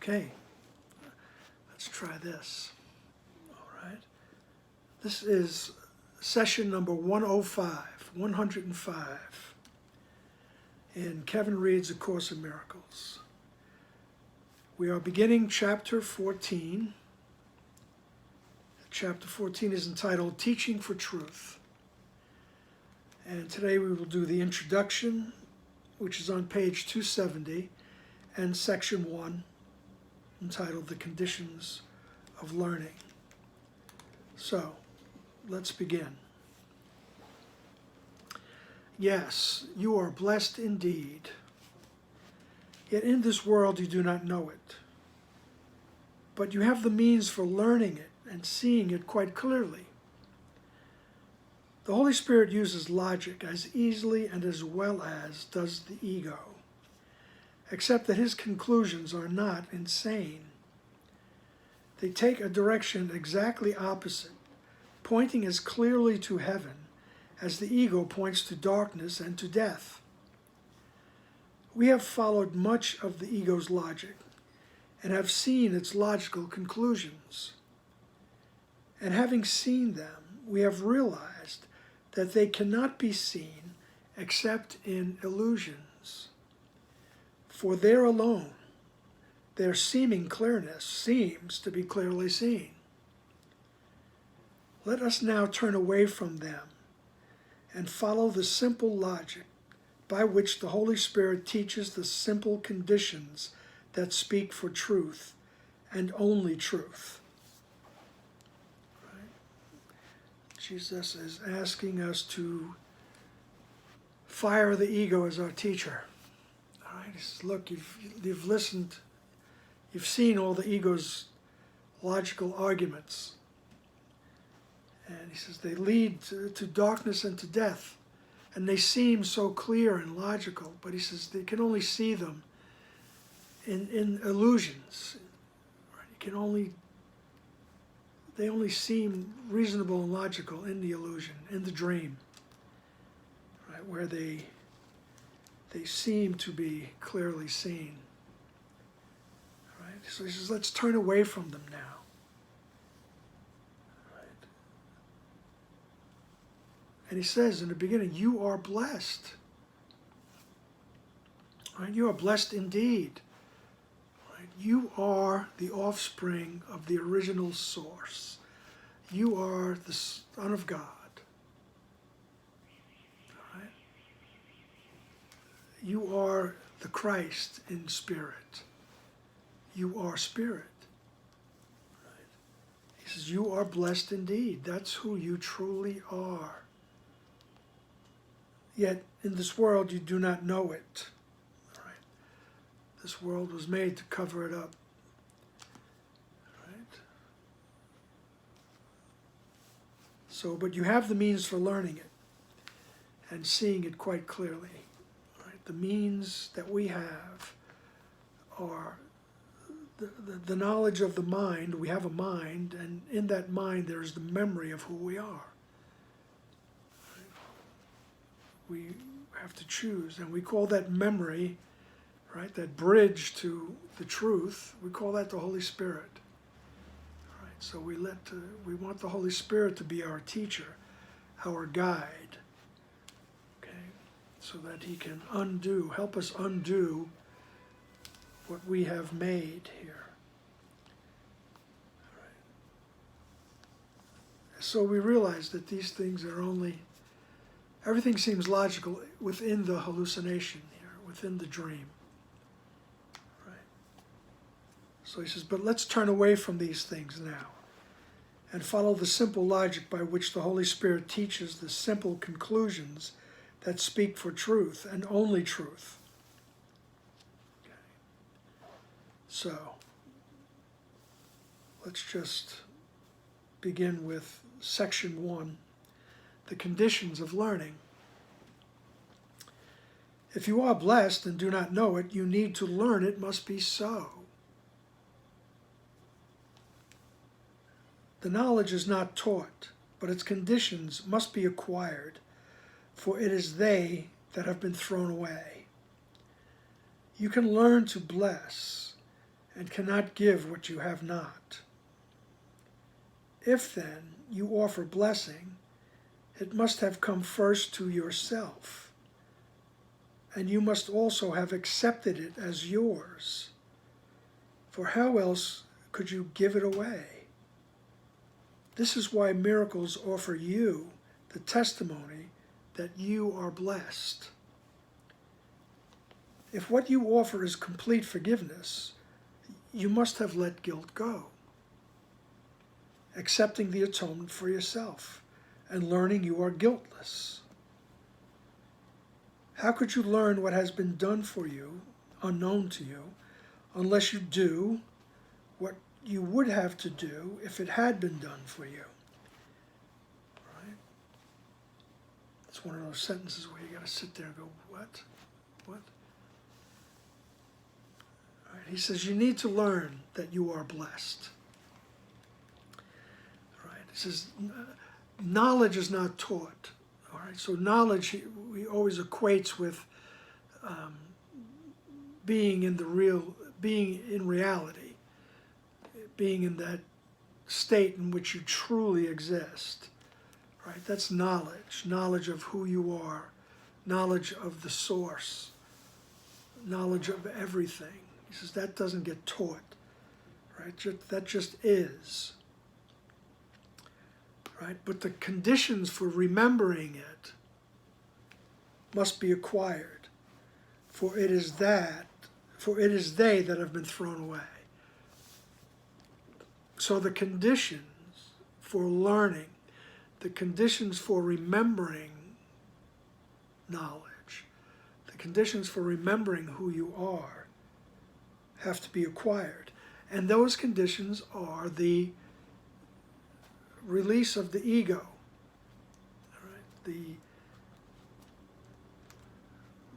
Okay, let's try this. All right. This is session number 105 in Kevin Reed's A Course in Miracles. We are beginning chapter 14. Chapter 14 is entitled Teaching for Truth. And today we will do the introduction, which is on page 270, and section 1, entitled The Conditions of Learning. So, let's begin. Yes, you are blessed indeed. Yet in this world you do not know it. But you have the means for learning it and seeing it quite clearly. The Holy Spirit uses logic as easily and as well as does the ego, except that his conclusions are not insane. They take a direction exactly opposite, pointing as clearly to heaven as the ego points to darkness and to death. We have followed much of the ego's logic and have seen its logical conclusions. And having seen them, we have realized that they cannot be seen except in illusions. For there alone, their seeming clearness seems to be clearly seen. Let us now turn away from them and follow the simple logic by which the Holy Spirit teaches the simple conditions that speak for truth and only truth. Right? Jesus is asking us to fire the ego as our teacher. All right? He says, look, you've listened, you've seen all the ego's logical arguments. And he says they lead to darkness and to death. And they seem so clear and logical, but he says they can only see them in illusions. Right? They only seem reasonable and logical in the illusion, in the dream, right? Where they seem to be clearly seen. Right? So he says, let's turn away from them now. And he says in the beginning, you are blessed. Right? You are blessed indeed. Right? You are the offspring of the original source. You are the Son of God. Right? You are the Christ in spirit. You are spirit. Right? He says, you are blessed indeed. That's who you truly are. Yet in this world you do not know it. Right? This world was made to cover it up. Right? So, but you have the means for learning it and seeing it quite clearly. Right? The means that we have are the knowledge of the mind. We have a mind, and in that mind there is the memory of who we are. We have to choose, and we call that memory, right, that bridge to the truth, we call that the Holy Spirit. Right? So we want the Holy Spirit to be our teacher, our guide, okay, so that he can help us undo what we have made here. Right? So we realize that these things are only everything seems logical within the hallucination here, within the dream. Right? So he says, but let's turn away from these things now and follow the simple logic by which the Holy Spirit teaches the simple conclusions that speak for truth and only truth. Okay. So, let's just begin with section 1. The conditions of learning. If you are blessed and do not know it, you need to learn it must be so. The knowledge is not taught, but its conditions must be acquired, for it is they that have been thrown away. You can learn to bless, and cannot give what you have not. If then you offer blessing, it must have come first to yourself, and you must also have accepted it as yours. For how else could you give it away? This is why miracles offer you the testimony that you are blessed. If what you offer is complete forgiveness, you must have let guilt go, accepting the atonement for yourself and learning you are guiltless. How could you learn what has been done for you, unknown to you, unless you do what you would have to do if it had been done for you? Right? It's one of those sentences where you got to sit there and go, what? What? All right. He says you need to learn that you are blessed. All right. He says knowledge is not taught. All right. So knowledge we always equates with being in reality, being in that state in which you truly exist. Right? That's knowledge of who you are, knowledge of the source, knowledge of everything. He says that doesn't get taught. Right? That just is. Right? But the conditions for remembering it must be acquired, for it is they that have been thrown away. So the conditions for learning, the conditions for remembering knowledge, the conditions for remembering who you are have to be acquired. And those conditions are the release of the ego, right?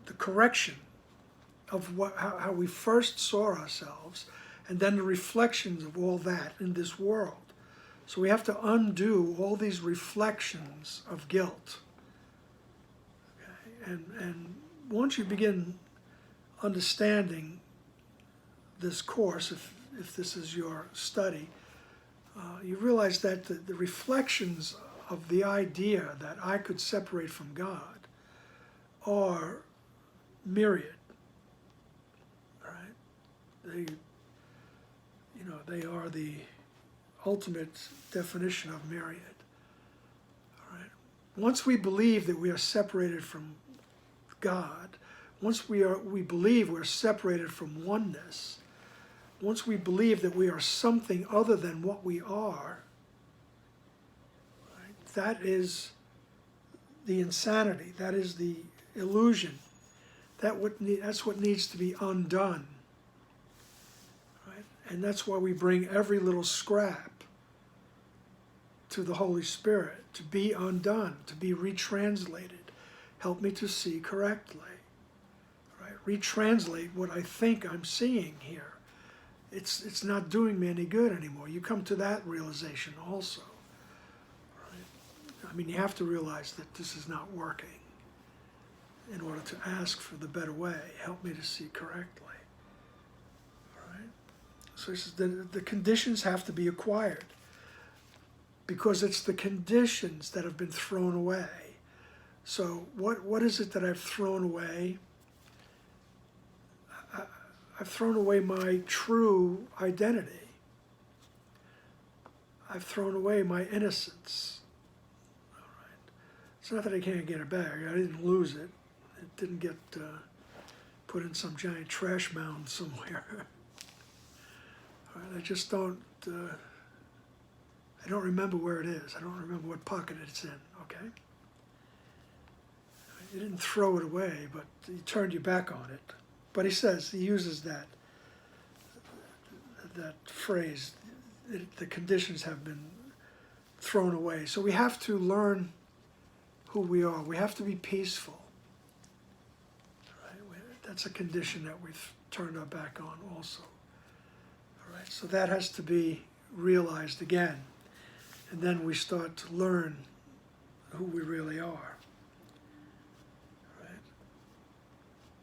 The correction of how we first saw ourselves, and then the reflections of all that in this world. So we have to undo all these reflections of guilt. Okay? And once you begin understanding this course, if this is your study, you realize that the reflections of the idea that I could separate from God are myriad. Right? They are the ultimate definition of myriad. All right? Once we believe that we are separated from God, once we believe we're separated from oneness, once we believe that we are something other than what we are, right, that is the insanity, that is the illusion, that's what needs to be undone. Right? And that's why we bring every little scrap to the Holy Spirit, to be undone, to be retranslated. Help me to see correctly. Right? Retranslate what I think I'm seeing here. It's not doing me any good anymore. You come to that realization also. Right? I mean, you have to realize that this is not working in order to ask for the better way. Help me to see correctly. All right? So he says the conditions have to be acquired, because it's the conditions that have been thrown away. So what is it that I've thrown away? I've thrown away my true identity. I've thrown away my innocence. All right. It's not that I can't get it back. I didn't lose it. It didn't get put in some giant trash mound somewhere. All right. I just don't. I don't remember where it is. I don't remember what pocket it's in. Okay. You didn't throw it away, but you turned your back on it. But he uses that phrase, the conditions have been thrown away. So we have to learn who we are. We have to be peaceful. Right? That's a condition that we've turned our back on also. All right? So that has to be realized again. And then we start to learn who we really are. Right?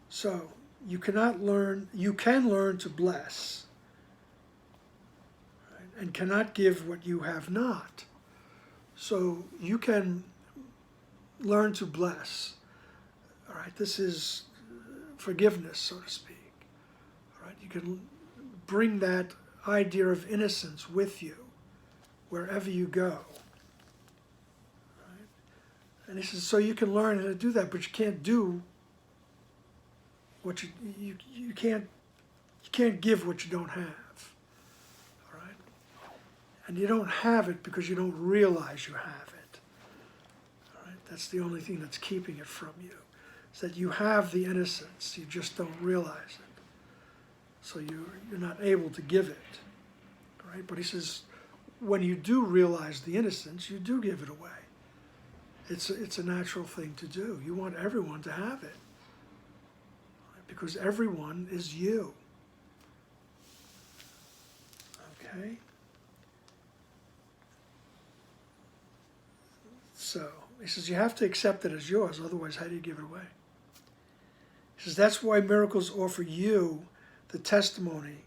So, you can learn to bless, and cannot give what you have not. So you can learn to bless. All right, this is forgiveness, so to speak. All right, you can bring that idea of innocence with you wherever you go. Right? And he says, so you can learn how to do that, but you can't do what you can't give what you don't have. All right? And you don't have it because you don't realize you have it. All right? That's the only thing that's keeping it from you. Is that you have the innocence, you just don't realize it. So you're not able to give it. All right? But he says, when you do realize the innocence, you do give it away. It's a natural thing to do. You want everyone to have it. Because everyone is you. Okay? So, he says you have to accept it as yours, otherwise how do you give it away? He says that's why miracles offer you the testimony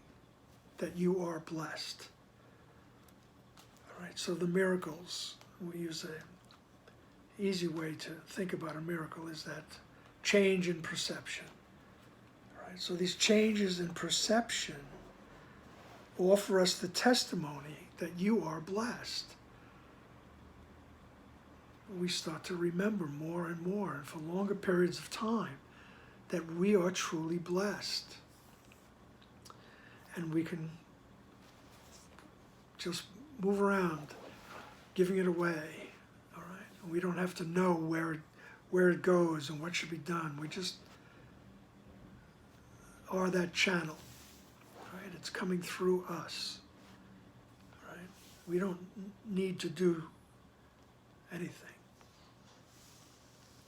that you are blessed. All right, so the miracles, we use an easy way to think about a miracle is that change in perception. So these changes in perception offer us the testimony that you are blessed. We start to remember more and more, and for longer periods of time, that we are truly blessed. And we can just move around, giving it away. All right? We don't have to know where it goes and what should be done. We just are that channel, right? It's coming through us, right? We don't need to do anything.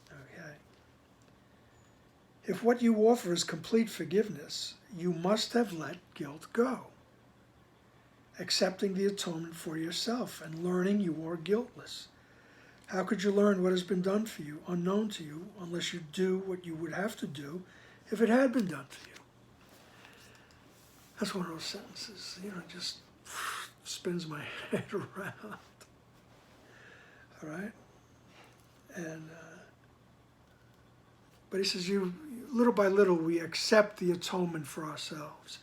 Okay. If what you offer is complete forgiveness, you must have let guilt go, accepting the atonement for yourself and learning you are guiltless. How could you learn what has been done for you, unknown to you, unless you do what you would have to do if it had been done for you? That's one of those sentences, just spins my head around. All right? And, but he says, little by little, we accept the atonement for ourselves.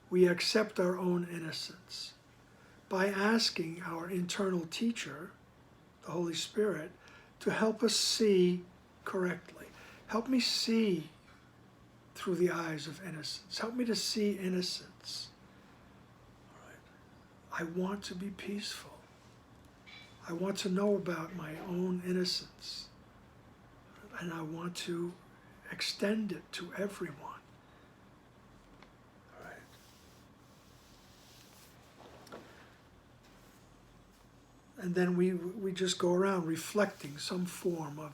We accept our own innocence by asking our internal teacher, the Holy Spirit, to help us see correctly. Help me see through the eyes of innocence. Help me to see innocence. All right. I want to be peaceful. I want to know about my own innocence. And I want to extend it to everyone. All right. And then we just go around reflecting some form of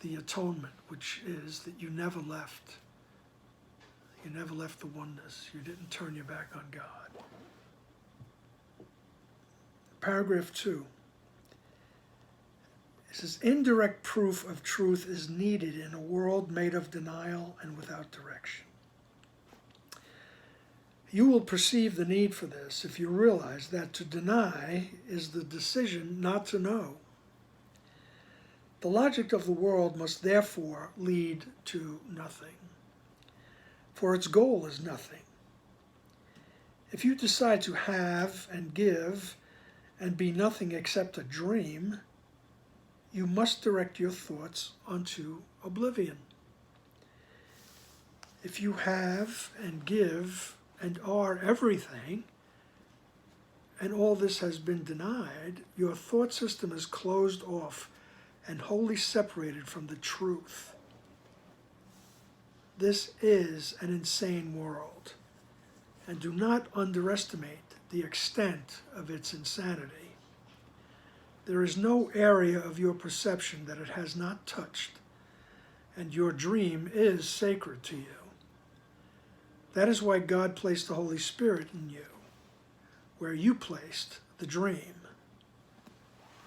the atonement, which is that you never left. You never left the oneness. You didn't turn your back on God. Paragraph 2. It says, indirect proof of truth is needed in a world made of denial and without direction. You will perceive the need for this if you realize that to deny is the decision not to know. The logic of the world must therefore lead to nothing, for its goal is nothing. If you decide to have and give and be nothing except a dream, you must direct your thoughts unto oblivion. If you have and give and are everything, and all this has been denied, your thought system is closed off and wholly separated from the truth. This is an insane world, and do not underestimate the extent of its insanity. There is no area of your perception that it has not touched, and your dream is sacred to you. That is why God placed the Holy Spirit in you, where you placed the dream.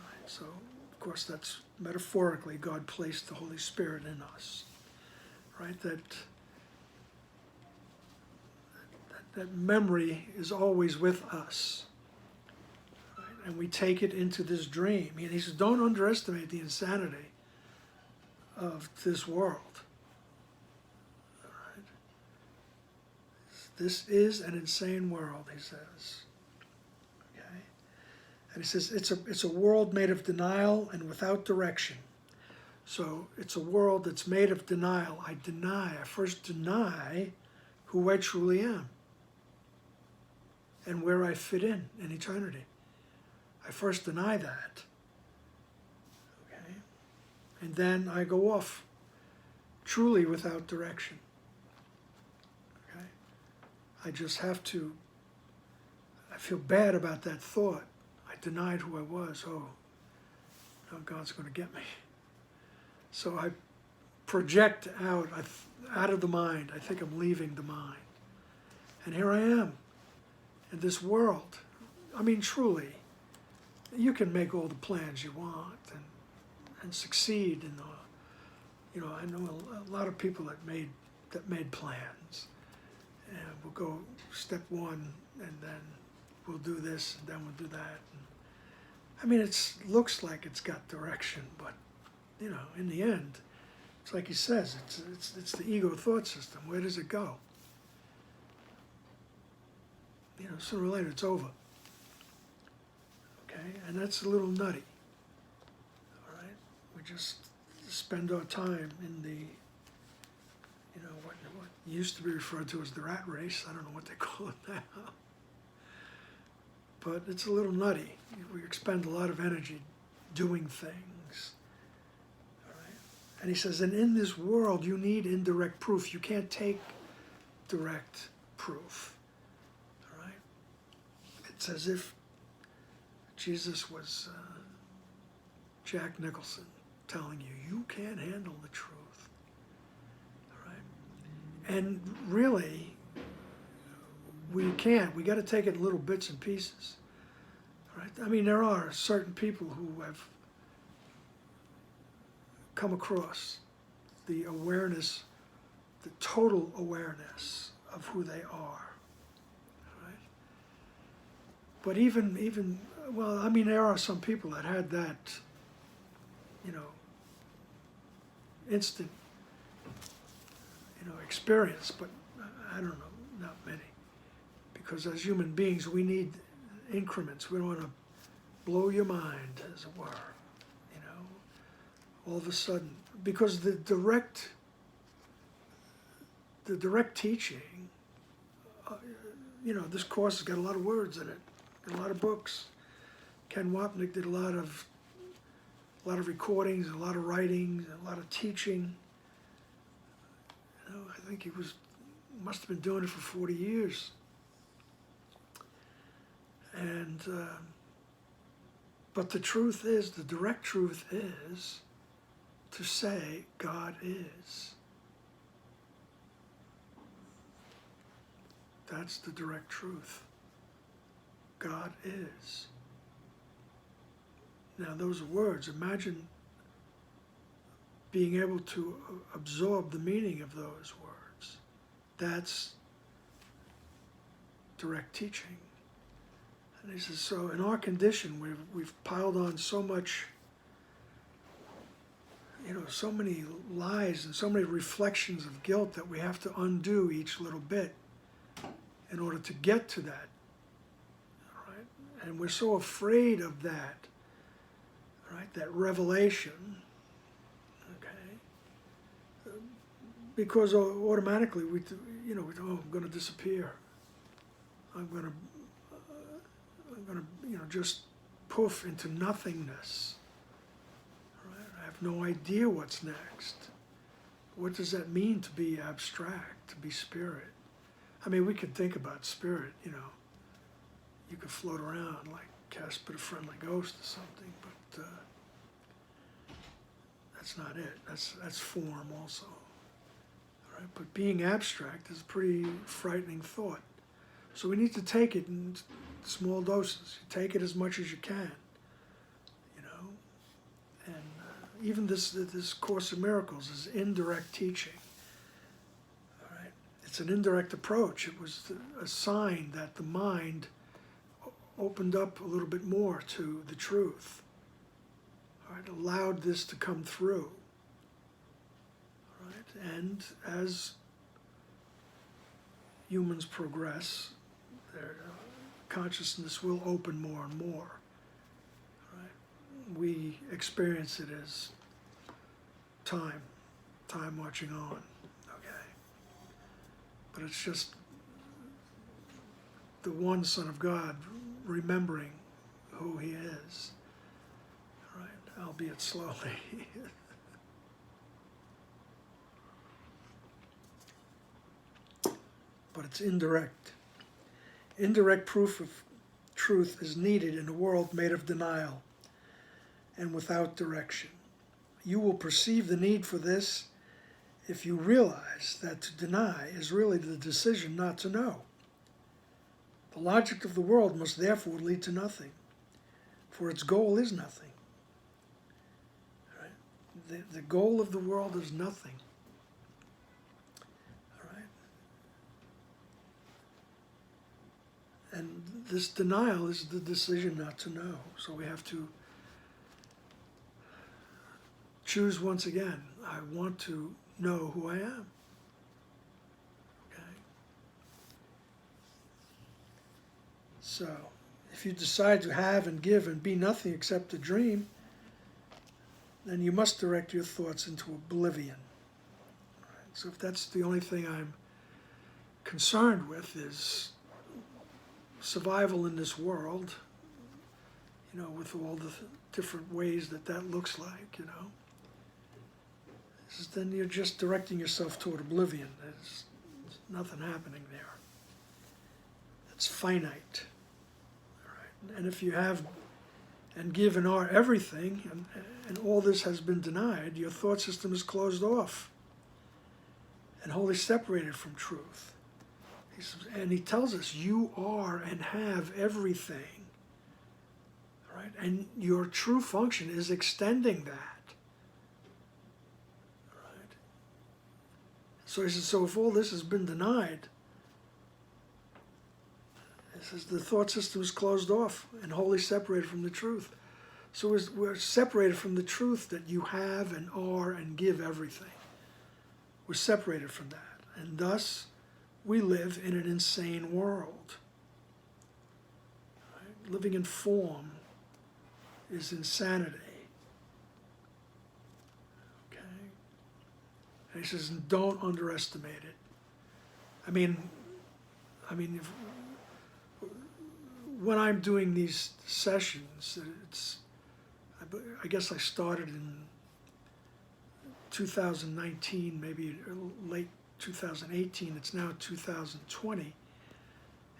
Right, so, of course, that's metaphorically, God placed the Holy Spirit in us. Right? That that memory is always with us. Right? And we take it into this dream. And he says, don't underestimate the insanity of this world. All right? This is an insane world, he says. Okay? And he says, it's a world made of denial and without direction. So it's a world that's made of denial. I first deny who I truly am and where I fit in eternity. I first deny that. Okay? And then I go off truly without direction. Okay? I just have to, I feel bad about that thought. I denied who I was. Oh, now God's going to get me. So I project out of the mind. I think I'm leaving the mind. And here I am in this world. I mean, truly, you can make all the plans you want and succeed in the, I know a lot of people that made plans. And we'll go step one, and then we'll do this, and then we'll do that. And, I mean, it looks like it's got direction, but in the end, it's like he says, it's the ego thought system. Where does it go? Sooner or later it's over. Okay, and that's a little nutty. All right, we just spend our time in the, what used to be referred to as the rat race. I don't know what they call it now. But it's a little nutty. We expend a lot of energy doing things. And he says, and in this world, you need indirect proof. You can't take direct proof. All right? It's as if Jesus was Jack Nicholson telling you, you can't handle the truth. All right? And really, we can't. We got to take it in little bits and pieces. All right? I mean, there are certain people who have come across the awareness, the total awareness of who they are. Right? But even well, I mean, there are some people that had that, instant, experience, but I don't know, not many. Because as human beings, we need increments. We don't want to blow your mind, as it were. All of a sudden, because the direct teaching, this course has got a lot of words in it, and a lot of books. Ken Wapnick did a lot of recordings, a lot of writing, a lot of teaching. I think he must have been doing it for 40 years. And but the truth is, the direct truth is, to say God is. That's the direct truth. God is. Now those are words. Imagine being able to absorb the meaning of those words. That's direct teaching. And he says, so in our condition, we've piled on so much, so many lies and so many reflections of guilt that we have to undo each little bit in order to get to that. All right? And we're so afraid of that, right? That revelation, okay? Because automatically we I'm going to disappear. I'm going to, just poof into nothingness. I have no idea what's next. What does that mean to be abstract, to be spirit? I mean, we could think about spirit, you could float around like Casper the Friendly Ghost or something, but that's not it. That's form also. All right? But being abstract is a pretty frightening thought. So we need to take it in small doses. You take it as much as you can. And even this Course in Miracles is indirect teaching. All right, It's an indirect approach. It was a sign that the mind opened up a little bit more to the truth. All right, allowed this to come through. All right, and as humans progress, their consciousness will open more and more. Right? We experience it as time marching on. Okay, but it's just the one Son of God remembering who He is. Right, albeit slowly. But it's indirect. Indirect proof of truth is needed in a world made of denial and without direction. You will perceive the need for this if you realize that to deny is really the decision not to know. The logic of the world must therefore lead to nothing, for its goal is nothing. Right? The goal of the world is nothing. And this denial is the decision not to know. So we have to choose once again. I want to know who I am. Okay? So, if you decide to have and give and be nothing except a dream, then you must direct your thoughts into oblivion. Right? So if that's the only thing I'm concerned with is survival in this world, with all the different ways that looks like, then you're just directing yourself toward oblivion. There's nothing happening there. It's finite. All right? And if you have and give and are everything, and all this has been denied, your thought system is closed off and wholly separated from truth. And he tells us, you are and have everything, right? And your true function is extending that, right? So he says, so if all this has been denied, he says the thought system is closed off and wholly separated from the truth. So we're separated from the truth that you have and are and give everything. We're separated from that, and thus we live in an insane world. Right? Living in form is insanity. Okay? And he says, don't underestimate it. I mean, when I'm doing these sessions, I guess I started in 2019, maybe late 2018, it's now 2020,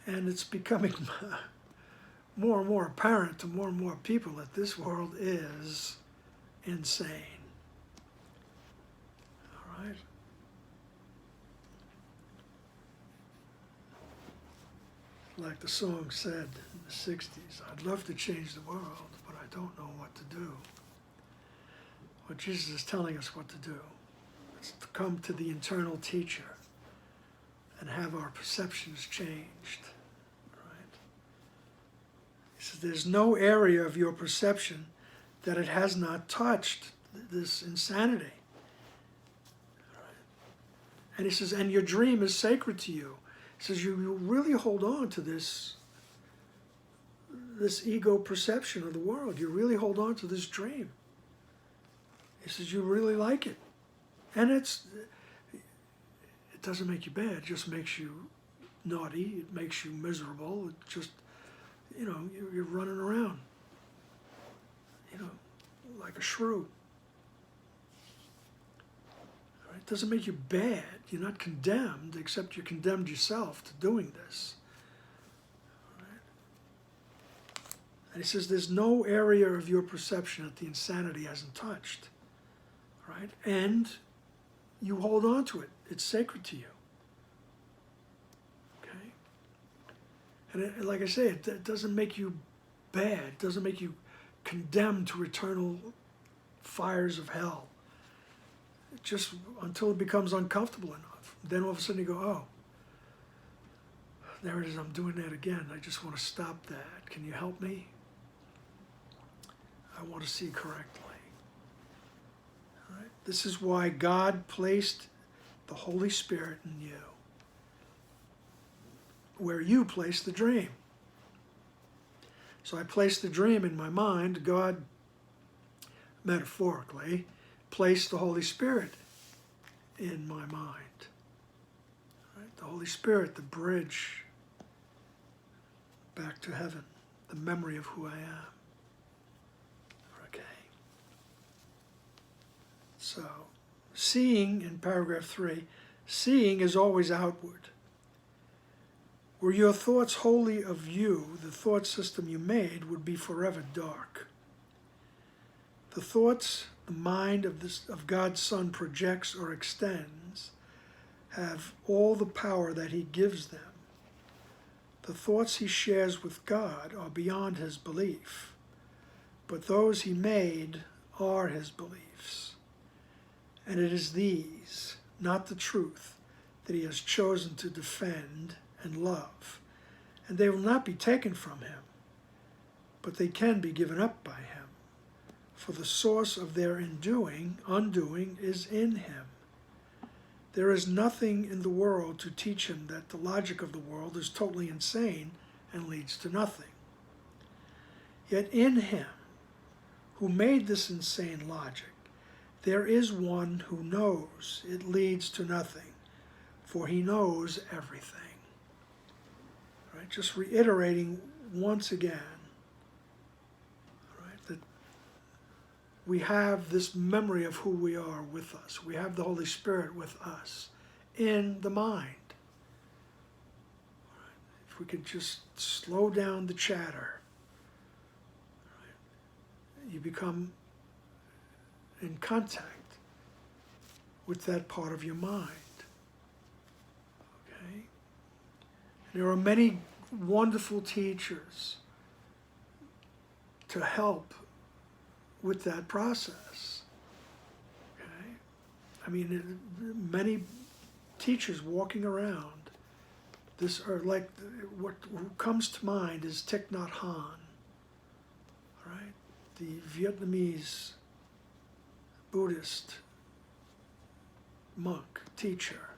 and it's becoming more and more apparent to more and more people that this world is insane. All right? Like the song said in the 60s, I'd love to change the world, but I don't know what to do. Well, Jesus is telling us what to do. To come to the internal teacher and have our perceptions changed. Right? He says there's no area of your perception that it has not touched, this insanity. Right? And he says, and your dream is sacred to you. He says you really hold on to this ego perception of the world. You really hold on to this dream. He says you really like it. And it doesn't make you bad, it just makes you naughty, it makes you miserable, it just, you're running around, like a shrew. Right? It doesn't make you bad, you're not condemned, except you condemned yourself to doing this. Right? And he says there's no area of your perception that the insanity hasn't touched. Right? And you hold on to it. It's sacred to you. Okay? And like I say, it doesn't make you bad. It doesn't make you condemned to eternal fires of hell. Just until it becomes uncomfortable enough. Then all of a sudden you go, oh, There it is, I'm doing that again. I just want to stop that. Can you help me? I want to see correctly. All right. This is why God placed the Holy Spirit in you, where you place the dream. So I placed the dream in my mind. God, metaphorically, placed the Holy Spirit in my mind. Right? The Holy Spirit, the bridge back to heaven, the memory of who I am. Okay. So, seeing in paragraph 3, seeing is always outward. Were your thoughts wholly of you, the thought system you made would be forever dark. The thoughts the mind of God's Son projects or extends have all the power that he gives them. The thoughts he shares with God are beyond his belief, but those he made are his beliefs. And it is these, not the truth, that he has chosen to defend and love. And they will not be taken from him, but they can be given up by him. For the source of their undoing is in him. There is nothing in the world to teach him that the logic of the world is totally insane and leads to nothing. Yet in him, who made this insane logic, there is one who knows it leads to nothing, for he knows everything. Right? Just reiterating once again, right, that we have this memory of who we are with us. We have the Holy Spirit with us in the mind. Right? If we could just slow down the chatter, right, you become in contact with that part of your mind. Okay? There are many wonderful teachers to help with that process. Okay? I mean, many teachers walking around this are like, what comes to mind is Thich Nhat Hanh, right? The Vietnamese Buddhist monk, teacher.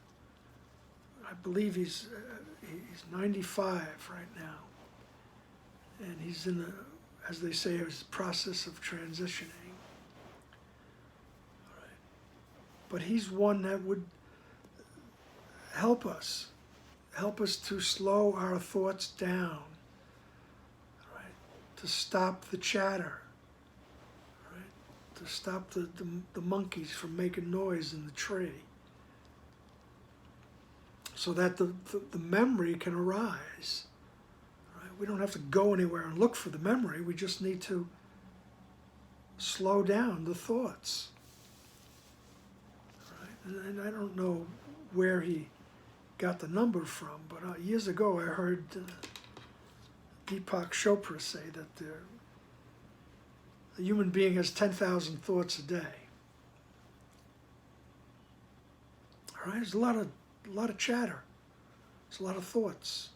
I believe he's 95 right now, and he's in the, as they say, his process of transitioning. All right. But he's one that would help us to slow our thoughts down, right? To stop the chatter, right? To stop the monkeys from making noise in the tree, so that the memory can arise. Right? We don't have to go anywhere and look for the memory. We just need to slow down the thoughts. Right? And I don't know where he got the number from, but years ago I heard Deepak Chopra say that the human being has 10,000 thoughts a day. All right, there's a lot of chatter. There's a lot of thoughts.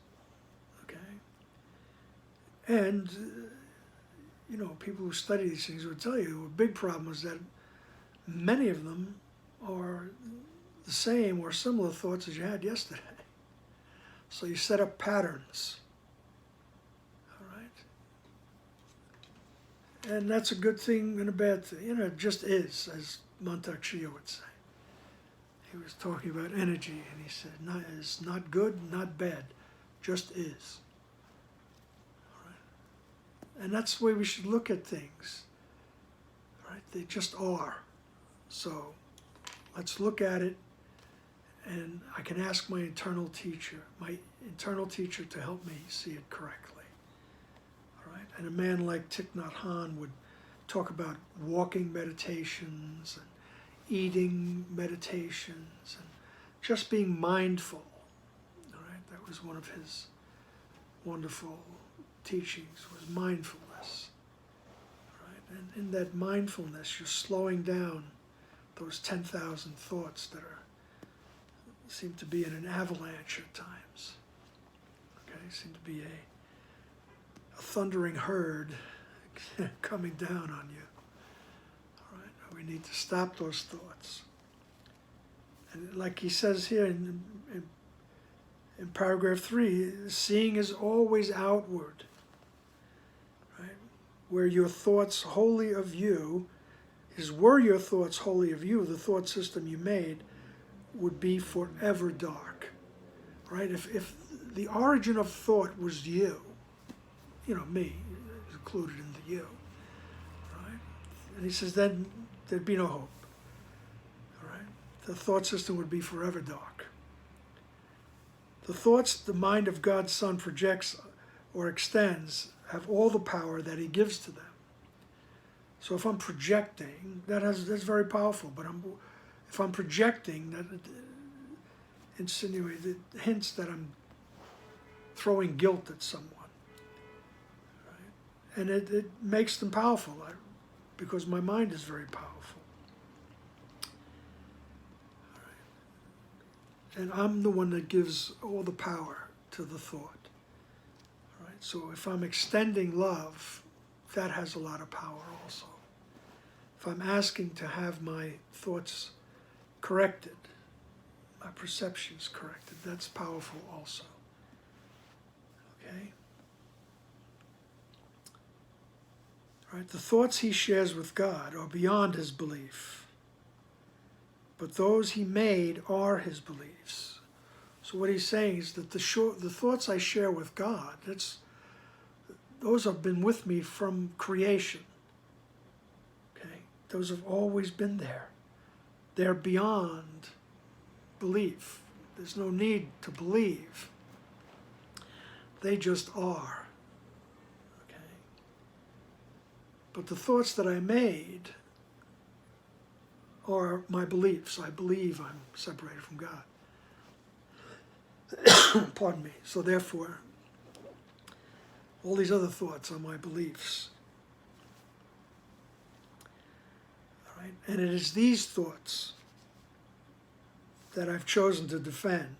Okay, and you know, people who study these things would tell you a big problem is that many of them are the same or similar thoughts as you had yesterday. So you set up patterns. All right, and that's a good thing and a bad thing. You know, it just is, as Montauk Shia would say. He was talking about energy, and he said, it's not good, not bad, just is. All right? And that's the way we should look at things. Right? They just are. So let's look at it, and I can ask my internal teacher to help me see it correctly. All right? And a man like Thich Nhat Hanh would talk about walking meditations and eating meditations and just being mindful. All right, that was one of his wonderful teachings, was mindfulness. All right, and in that mindfulness, you're slowing down those 10,000 thoughts that seem to be in an avalanche at times. seem to be a thundering herd coming down on you. All right? We need to stop those thoughts. And like he says here in paragraph 3, seeing is always outward. Right? Where your thoughts wholly of you were your thoughts wholly of you, the thought system you made would be forever dark. Right? If the origin of thought was you, me included in the you, right? And he says then there'd be no hope. All right? The thought system would be forever dark. The thoughts the mind of God's Son projects or extends have all the power that he gives to them. So if I'm projecting, that's very powerful. But if I'm projecting, that insinuates, it hints that I'm throwing guilt at someone. Right? And it makes them powerful because my mind is very powerful. All right. And I'm the one that gives all the power to the thought. All right. So if I'm extending love, that has a lot of power also. If I'm asking to have my thoughts corrected, my perceptions corrected, that's powerful also. Okay? All right, the thoughts he shares with God are beyond his belief, but those he made are his beliefs. So what he's saying is that the thoughts I share with God, those have been with me from creation. Okay? Those have always been there. They're beyond belief. There's no need to believe. They just are. Okay? But the thoughts that I made are my beliefs. I believe I'm separated from God. Pardon me. So therefore, all these other thoughts are my beliefs. All right? And it is these thoughts that I've chosen to defend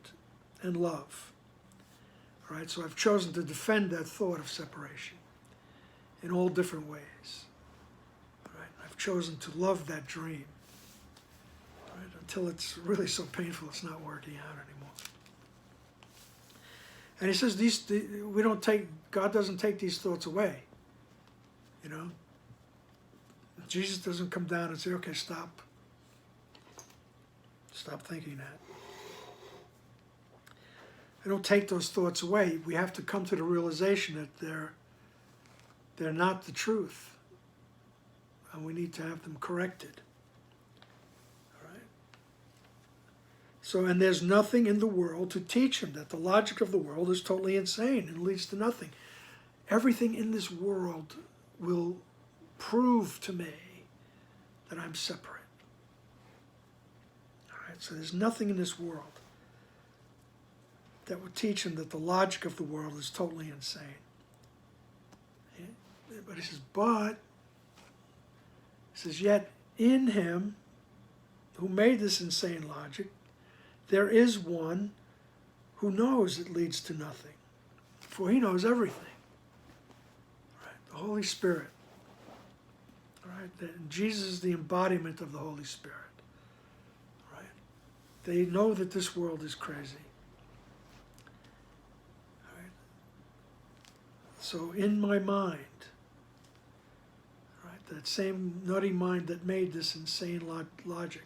and love. All right? So I've chosen to defend that thought of separation in all different ways. All right? I've chosen to love that dream. All right? Until it's really so painful it's not working out anymore. And he says God doesn't take these thoughts away. Jesus doesn't come down and say, okay, stop. Stop thinking that. I don't take those thoughts away. We have to come to the realization that they're not the truth. And we need to have them corrected. All right? So, and there's nothing in the world to teach him that the logic of the world is totally insane and leads to nothing. Everything in this world will prove to me that I'm separate. All right? So there's nothing in this world that would teach him that the logic of the world is totally insane. But he says, yet in him who made this insane logic, there is one who knows it leads to nothing, for he knows everything. Right? The Holy Spirit. Right? Jesus is the embodiment of the Holy Spirit. Right? They know that this world is crazy. Right? So in my mind, right, that same nutty mind that made this insane logic,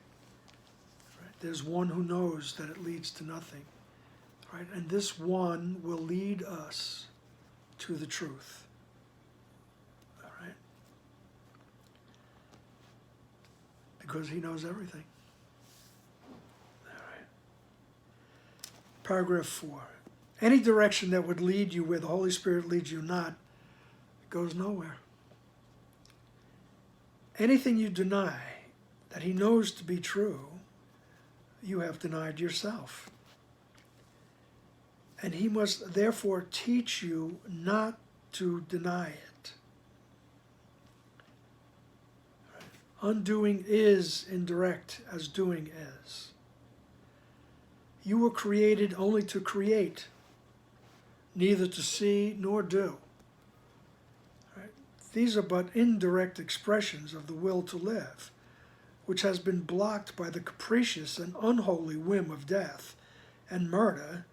right, there's one who knows that it leads to nothing. Right? And this one will lead us to the truth. Because he knows everything. All right. Paragraph 4. Any direction that would lead you where the Holy Spirit leads you not goes nowhere. Anything you deny that he knows to be true, you have denied yourself. And he must therefore teach you not to deny it. Undoing is indirect as doing is. You were created only to create, neither to see nor do. Right? These are but indirect expressions of the will to live, which has been blocked by the capricious and unholy whim of death and murder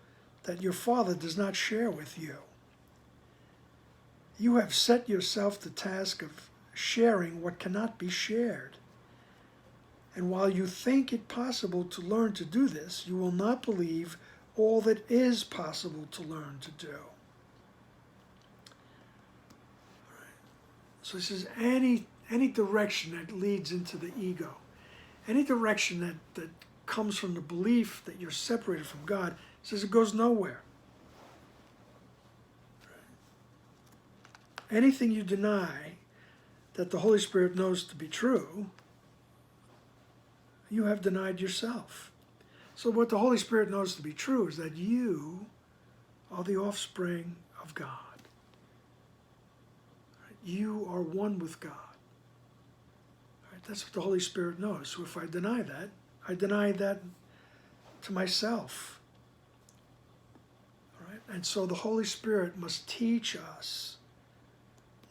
that your Father does not share with you. You have set yourself the task of sharing what cannot be shared. And while you think it possible to learn to do this, you will not believe all that is possible to learn to do. So this is any direction that leads into the ego, any direction that comes from the belief that you're separated from God, says it goes nowhere. Anything you deny that the Holy Spirit knows to be true, you have denied yourself. So what the Holy Spirit knows to be true is that you are the offspring of God. You are one with God. That's what the Holy Spirit knows. So if I deny that, I deny that to myself. And so the Holy Spirit must teach us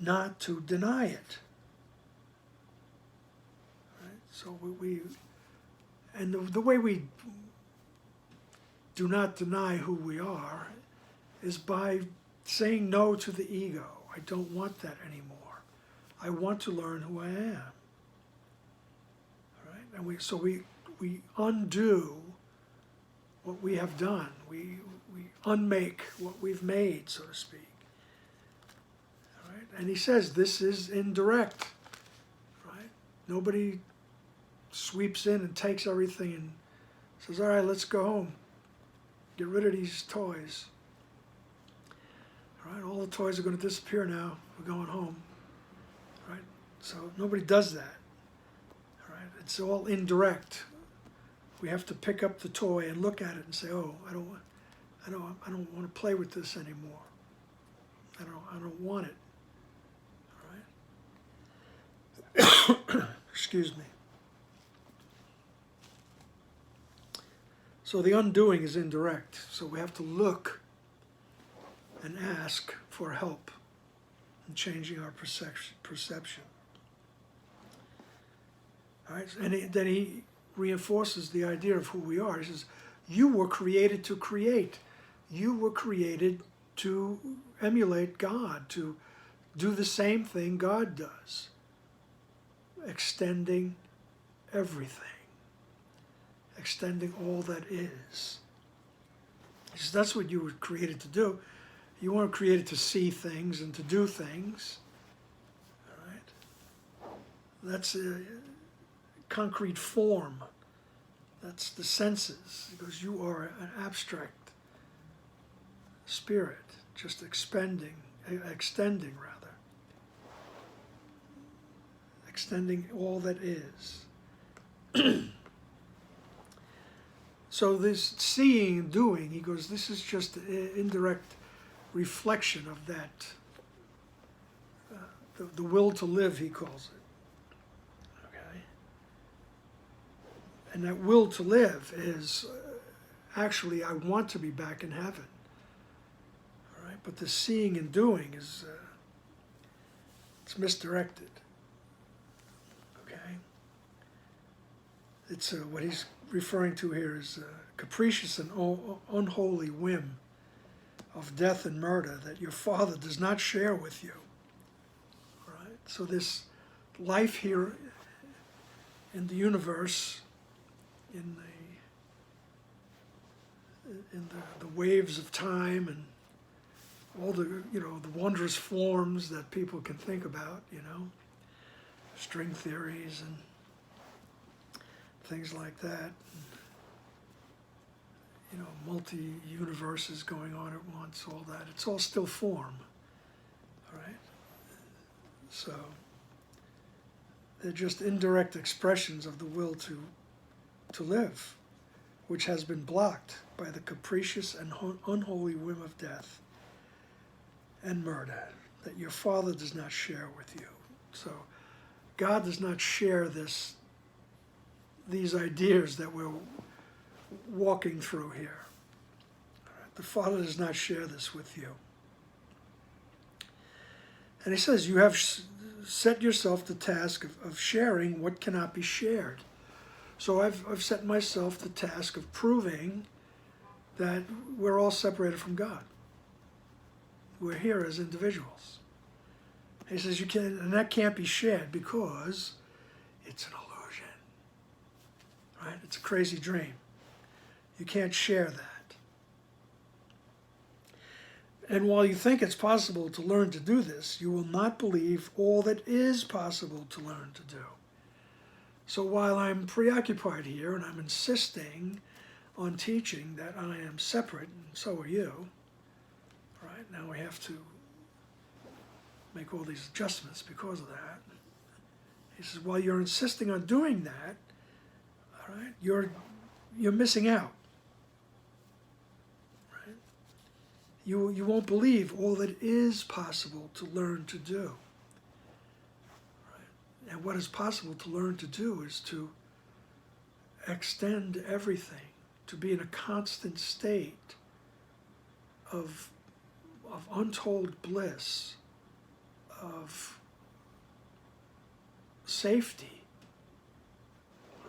not to deny it. So and the way we do not deny who we are is by saying no to the ego. I don't want that anymore. I want to learn who I am. All right? And we undo what we have done. We unmake what we've made, so to speak. All right? And he says this is indirect. Right? Nobody sweeps in and takes everything and says, all right, let's go home. Get rid of these toys. All right, all the toys are going to disappear now. We're going home. All right, so nobody does that. All right, it's all indirect. We have to pick up the toy and look at it and say, oh, I don't want to play with this anymore. I don't want it. All right. Excuse me. So the undoing is indirect. So we have to look and ask for help in changing our perception. All right? And then he reinforces the idea of who we are. He says, you were created to create. You were created to emulate God, to do the same thing God does, extending everything. Extending all that is. He says that's what you were created to do. You weren't created to see things and to do things. All right? That's a concrete form. That's the senses. Because you are an abstract spirit, just extending all that is. So this seeing and doing, he goes, this is just an indirect reflection of that, the will to live, he calls it. Okay? And that will to live is actually, I want to be back in heaven. All right? But the seeing and doing is, it's misdirected. Okay? It's what he's referring to here is capricious and unholy whim of death and murder that your Father does not share with you. All right? So this life here in the universe, in the waves of time and all the the wondrous forms that people can think about, string theories and things like that. Multi-universes going on at once, all that. It's all still form. All right? So they're just indirect expressions of the will to live, which has been blocked by the capricious and unholy whim of death and murder that your Father does not share with you. So God does not share these ideas that we're walking through here. The Father does not share this with you. And he says, you have set yourself the task of sharing what cannot be shared. So I've set myself the task of proving that we're all separated from God. We're here as individuals. He says, and that can't be shared because it's an illusion. Right? It's a crazy dream. You can't share that. And while you think it's possible to learn to do this, you will not believe all that is possible to learn to do. So while I'm preoccupied here and I'm insisting on teaching that I am separate, and so are you, right? Now we have to make all these adjustments because of that. He says, while you're insisting on doing that, all right, you're missing out. Right? You won't believe all that is possible to learn to do. Right? And what is possible to learn to do is to extend everything, to be in a constant state of untold bliss, of safety,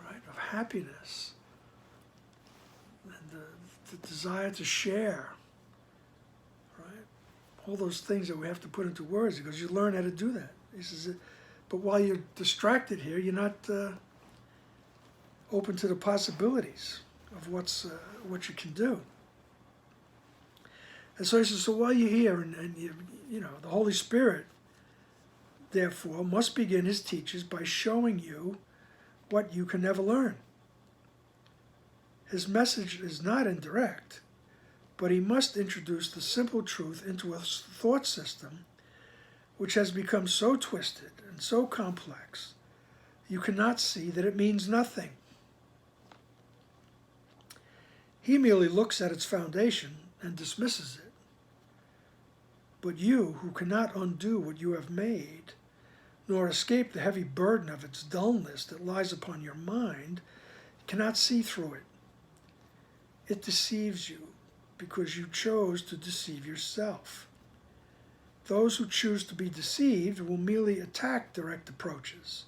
right? Of happiness, and the desire to share, right? All those things that we have to put into words, because you learn how to do that. He says, but while you're distracted here, you're not open to the possibilities of what you can do. And so he says, so while you're here, and you know, the Holy Spirit, therefore, must begin his teachings by showing you what you can never learn. His message is not indirect, but he must introduce the simple truth into a thought system which has become so twisted and so complex, you cannot see that it means nothing. He merely looks at its foundation and dismisses it. But you, who cannot undo what you have made, nor escape the heavy burden of its dullness that lies upon your mind, cannot see through it. It deceives you because you chose to deceive yourself. Those who choose to be deceived will merely attack direct approaches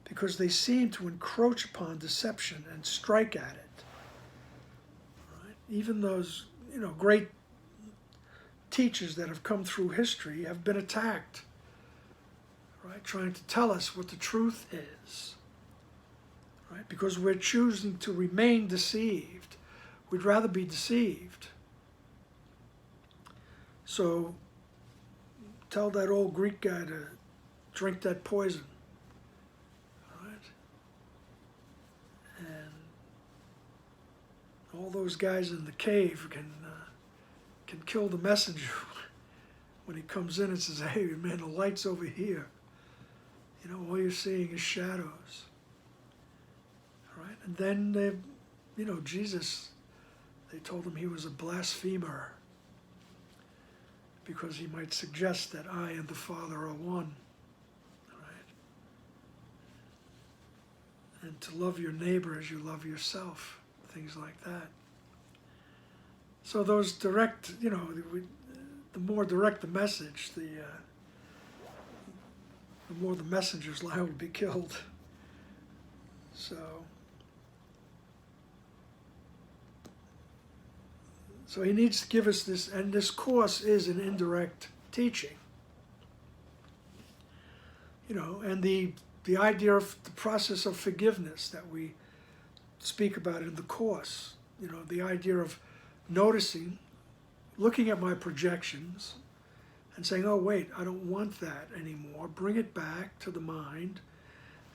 because they seem to encroach upon deception and strike at it. Right? Even those, great teachers that have come through history have been attacked, right? Trying to tell us what the truth is, right? Because we're choosing to remain deceived. We'd rather be deceived. So tell that old Greek guy to drink that poison, right? And all those guys in the cave can kill the messenger when he comes in and says, hey, man, the light's over here. All you're seeing is shadows. All right? And then, Jesus, they told him he was a blasphemer because he might suggest that I and the Father are one. All right? And to love your neighbor as you love yourself, things like that. So those direct, the more direct the message, the more the messenger's liable to be killed. So he needs to give us this, and this course is an indirect teaching. And the idea of the process of forgiveness that we speak about in the course, the idea of noticing, looking at my projections and saying, oh wait, I don't want that anymore. Bring it back to the mind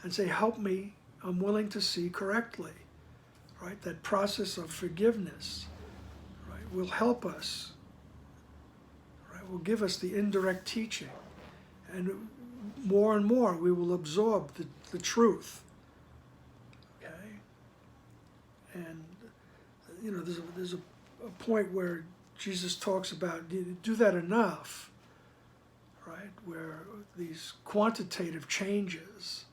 and say, help me, I'm willing to see correctly. Right? That process of forgiveness, right, will help us, right, will give us the indirect teaching. And more we will absorb the truth. Okay? And there's a point where Jesus talks about, do that enough, right, where these quantitative changes,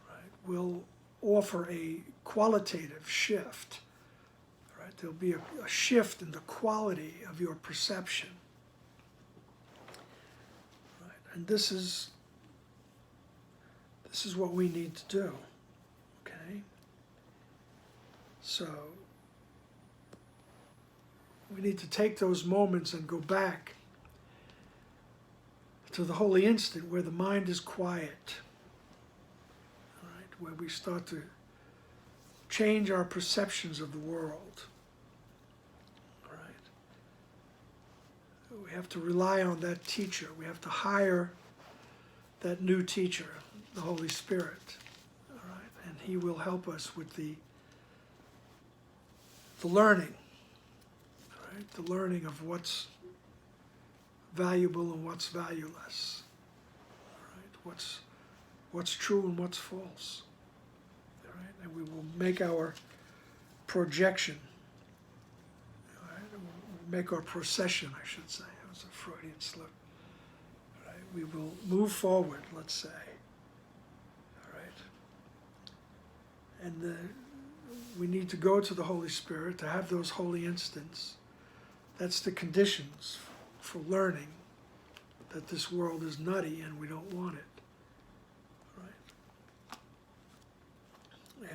right, will offer a qualitative shift, right, There'll be a shift in the quality of your perception. Right? And this is what we need to do. Okay? So we need to take those moments and go back to the holy instant where the mind is quiet, right? Where we start to change our perceptions of the world. Right? We have to rely on that teacher. We have to hire that new teacher, the Holy Spirit. All right? And he will help us with the learning. Right? The learning of what's valuable and what's valueless. Right? What's true and what's false. Right? And we will make our projection. Right? We'll make our procession, I should say. It was a Freudian slip. Right? We will move forward, let's say. All right? And we need to go to the Holy Spirit to have those holy instants. That's the conditions for learning that this world is nutty and we don't want it. Right?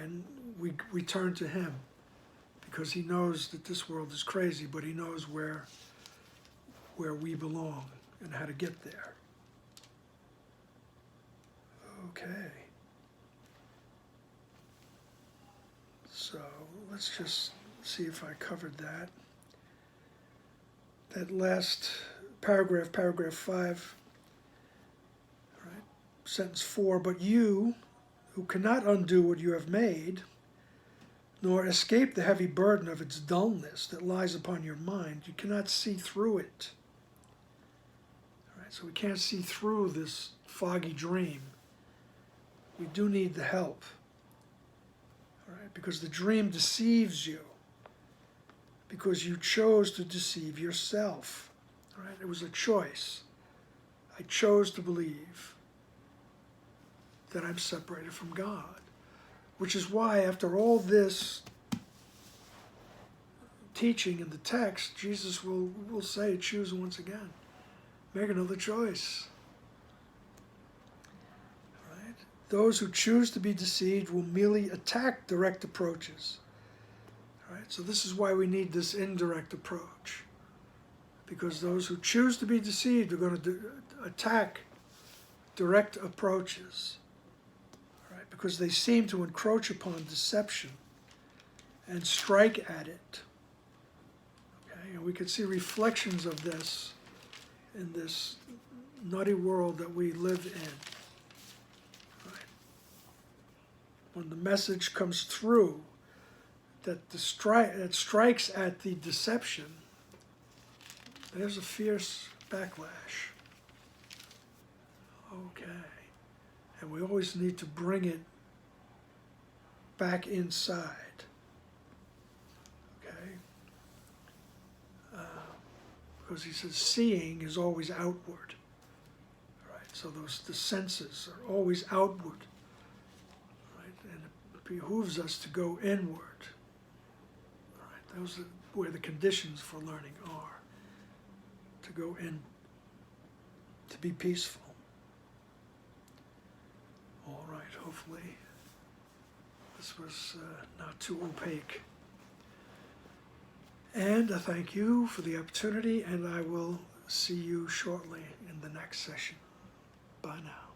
And we turn to him because he knows that this world is crazy, but he knows where we belong and how to get there. Okay. So let's just see if I covered that. That last paragraph, paragraph 5, right, sentence 4, but you, who cannot undo what you have made, nor escape the heavy burden of its dullness that lies upon your mind, you cannot see through it. All right, so we can't see through this foggy dream. We do need the help, all right, because the dream deceives you. Because you chose to deceive yourself. Right? It was a choice. I chose to believe that I'm separated from God. Which is why after all this teaching in the text, Jesus will say, choose once again. Make another choice. Right? Those who choose to be deceived will merely attack direct approaches. Right? So this is why we need this indirect approach. Because those who choose to be deceived are going to attack direct approaches. Right? Because they seem to encroach upon deception and strike at it. Okay? And we can see reflections of this in this nutty world that we live in. Right? When the message comes through, that strikes at the deception, there's a fierce backlash. Okay. And we always need to bring it back inside. Okay? Because he says seeing is always outward. Right? So the senses are always outward. Right? And it behooves us to go inward. Those are where the conditions for learning are. To go in, to be peaceful. All right, hopefully this was not too opaque. And I thank you for the opportunity, and I will see you shortly in the next session. Bye now.